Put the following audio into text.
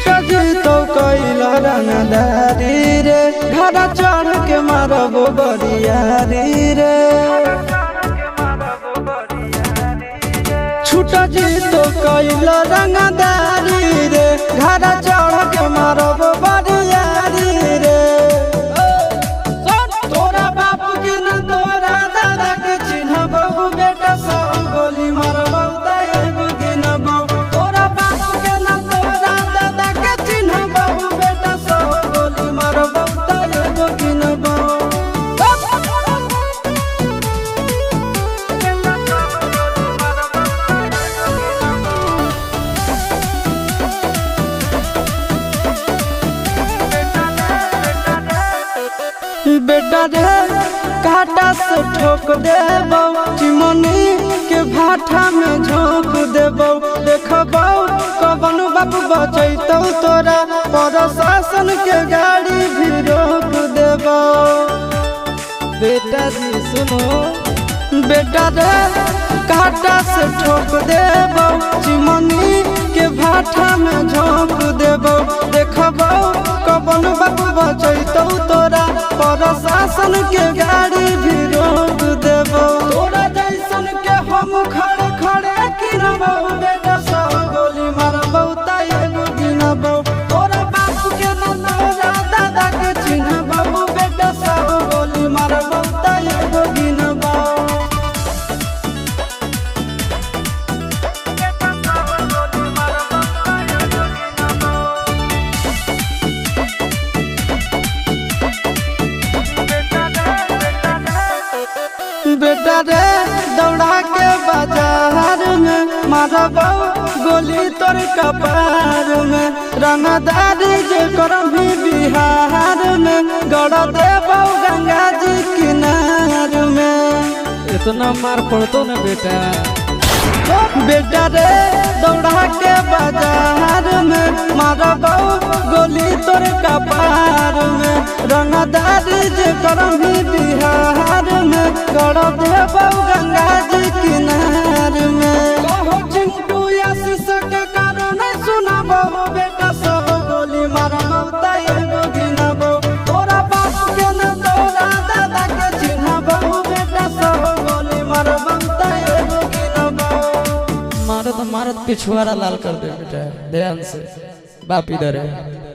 छुटा जी तो कैला रंगदारी रे घर चढ़ के मारबो बरियारी रे छुटा जी तो कैला रंगदारी रे घर चढ़ के मारबो बरियारी रे तोरा बाप के न तोरा दादा के चिन्हबो बेटा सब गोली मारबो एगो गिनबो तोरा बाप के न तोरा दादा के चिन्हबो बेटा सब गोली मारबो एगो गिनबो बेटा रे काटा से ठोक देबो चिमनी के भाठा में झोंक देबो देखबो कवन बाप बचैतौ तोरा प्रशासन के गाड़ी भी रोक देबो बेटा जी सुनो बेटा रे काटा से ठोक देबो चिमनी के भाठा में झोंक देबो देखबो कवन बाप बचैतौ तोरा प्रशासन के गाड़ी भी रोक देबो तोरा जैसन के हम खड़े खड़े गिनबो बेटा सब गोली मारबो एगो गिनबो तोरा बाप के न तोरा दादा के चिन्हबो बेटा सब गोली मारबो एगो गिनबो बेटा रे दौड़ा के बाजार में मारबो गोली तोर कपार में रंगदारी जे करभी बिहार में गड़ देबो गंगा जी किनार में इतना मार पड़तो न बेटा बेटा रे दौड़ा के बाजार में मारबो गोली तोर कपार में रंगदारी जे करभी बिहार में गड़ देबो गंगा जी किनार में कहो चिंटू आशीष के कारण सुनबो बेटा सब गोली मारबो एगो गिनबो तोरा बाप के न तोरा दादा के चिन्हबो बेटा सब गोली मारबो एगो गिनबो मारत मारत पिछुआरा लाल कर दे बेटा ध्यान से बाप इधर है।